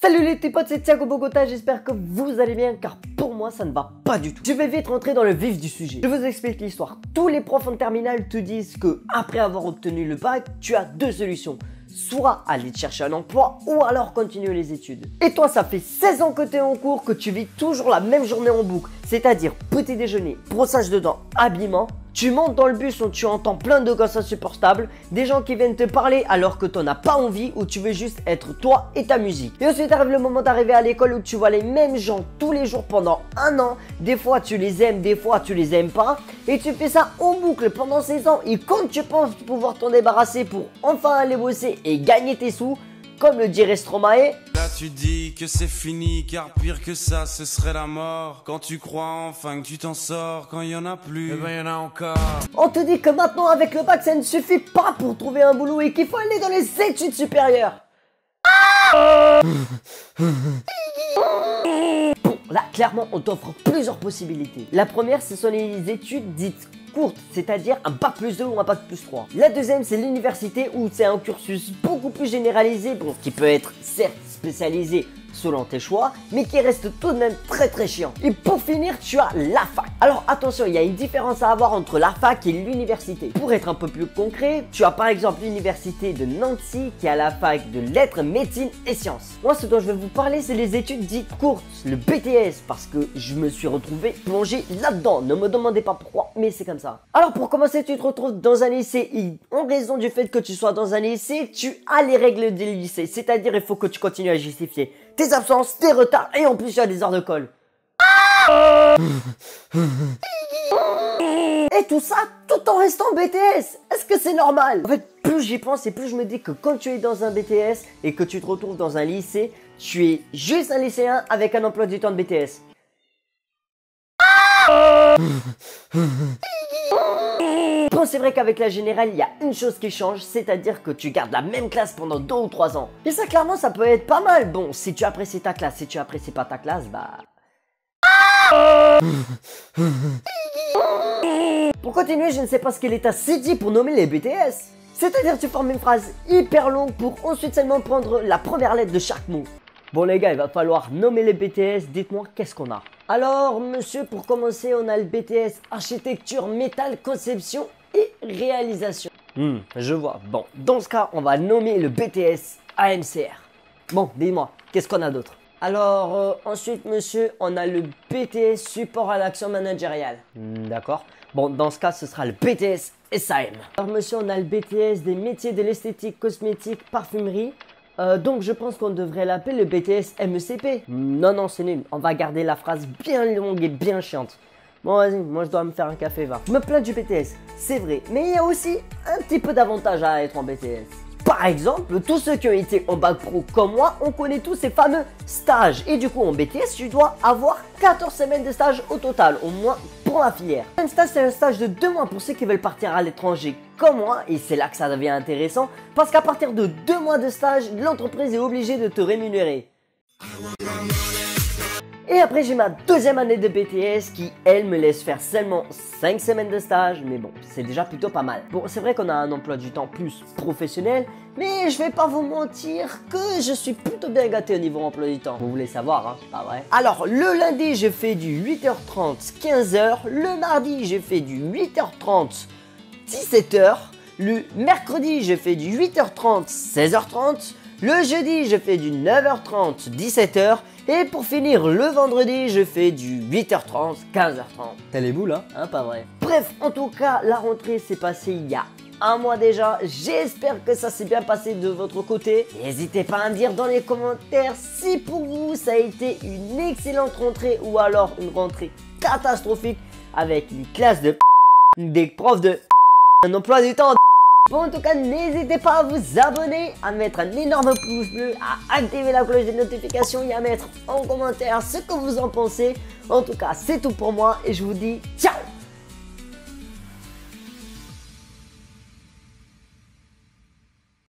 Salut les petits potes, c'est Thiago Bogota, j'espère que vous allez bien car pour moi ça ne va pas du tout. Je vais vite rentrer dans le vif du sujet. Je vous explique l'histoire. Tous les profs en terminale te disent que après avoir obtenu le bac, tu as deux solutions. Soit aller te chercher un emploi ou alors continuer les études. Et toi, ça fait 16 ans que tu es en cours, que tu vis toujours la même journée en boucle. C'est-à-dire petit déjeuner, brossage de dents, habillement. Tu montes dans le bus où tu entends plein de gosses insupportables, des gens qui viennent te parler alors que tu n'en as pas envie ou tu veux juste être toi et ta musique. Et ensuite arrive le moment d'arriver à l'école où tu vois les mêmes gens tous les jours pendant un an. Des fois tu les aimes, des fois tu les aimes pas. Et tu fais ça en boucle pendant 16 ans. Et quand tu penses pouvoir t'en débarrasser pour enfin aller bosser et gagner tes sous, comme le dirait Stromae, là tu dis que c'est fini, car pire que ça ce serait la mort. Quand tu crois enfin que tu t'en sors, quand il y en a plus, eh ben y en a encore. On te dit que maintenant avec le bac ça ne suffit pas pour trouver un boulot et qu'il faut aller dans les études supérieures. Bon, là clairement on t'offre plusieurs possibilités. La première ce sont les études dites courte, c'est-à-dire un bac plus 2 ou un bac plus 3. La deuxième, c'est l'université où c'est un cursus beaucoup plus généralisé, bon, qui peut être certes spécialisé selon tes choix, mais qui reste tout de même très chiant. Et pour finir, tu as la fac. Alors attention, il y a une différence à avoir entre la fac et l'université. Pour être un peu plus concret, tu as par exemple l'université de Nancy qui a la fac de lettres, médecine et sciences. Moi, ce dont je vais vous parler, c'est les études dites courtes, le BTS, parce que je me suis retrouvé plongé là-dedans. Ne me demandez pas pourquoi, mais c'est comme ça. Alors pour commencer, tu te retrouves dans un lycée et en raison du fait que tu sois dans un lycée, tu as les règles du lycée, c'est-à-dire il faut que tu continues à justifier tes absences, tes retards et en plus tu as des heures de colle. Et tout ça tout en restant BTS. Est-ce que c'est normal? En fait, plus j'y pense et plus je me dis que quand tu es dans un BTS et que tu te retrouves dans un lycée, tu es juste un lycéen avec un emploi du temps de BTS. Bon, c'est vrai qu'avec la générale, il y a une chose qui change, c'est-à-dire que tu gardes la même classe pendant 2 ou 3 ans. Et ça, clairement, ça peut être pas mal. Bon, si tu apprécies ta classe, si tu apprécies pas ta classe, bah... Pour continuer, je ne sais pas ce qu'il est assez dit pour nommer les BTS. C'est-à-dire tu formes une phrase hyper longue pour ensuite seulement prendre la première lettre de chaque mot. Bon les gars, il va falloir nommer les BTS, dites-moi qu'est-ce qu'on a. Alors monsieur, pour commencer, on a le BTS Architecture, Métal, Conception et Réalisation. Je vois. Bon, dans ce cas, on va nommer le BTS AMCR. Bon, dis-moi, qu'est-ce qu'on a d'autre? Alors, ensuite monsieur, on a le BTS Support à l'action managériale. D'accord. Bon, dans ce cas, ce sera le BTS SAM. Alors monsieur, on a le BTS des métiers de l'esthétique, cosmétique, parfumerie. Donc je pense qu'on devrait l'appeler le BTS MECP. Non, c'est nul. On va garder la phrase bien longue et bien chiante. Bon, vas-y, moi je dois me faire un café, va. Je me plains du BTS, c'est vrai. Mais il y a aussi un petit peu d'avantage à être en BTS. Par exemple, tous ceux qui ont été en bac pro comme moi, on connaît tous ces fameux stages. Et du coup, en BTS, tu dois avoir 14 semaines de stage au total, au moins pour la filière. Un stage, c'est un stage de 2 mois pour ceux qui veulent partir à l'étranger comme moi. Et c'est là que ça devient intéressant, parce qu'à partir de 2 mois de stage, l'entreprise est obligée de te rémunérer. Et après j'ai ma deuxième année de BTS qui elle me laisse faire seulement 5 semaines de stage, mais bon c'est déjà plutôt pas mal. Bon c'est vrai qu'on a un emploi du temps plus professionnel, mais je vais pas vous mentir que je suis plutôt bien gâté au niveau emploi du temps. Vous voulez savoir hein, c'est pas vrai? Alors le lundi j'ai fait du 8h30 15h, le mardi j'ai fait du 8h30 17h, le mercredi j'ai fait du 8h30 16h30, le jeudi je fais du 9h30 17h. Et pour finir, le vendredi, je fais du 8h30, 15h30. T'as vous là, hein, pas vrai? Bref, en tout cas, la rentrée s'est passée il y a un mois déjà. J'espère que ça s'est bien passé de votre côté. N'hésitez pas à me dire dans les commentaires si pour vous ça a été une excellente rentrée ou alors une rentrée catastrophique avec une classe de des profs de un emploi du temps. Bon, en tout cas, n'hésitez pas à vous abonner, à mettre un énorme pouce bleu, à activer la cloche de notification et à mettre en commentaire ce que vous en pensez. En tout cas, c'est tout pour moi et je vous dis ciao!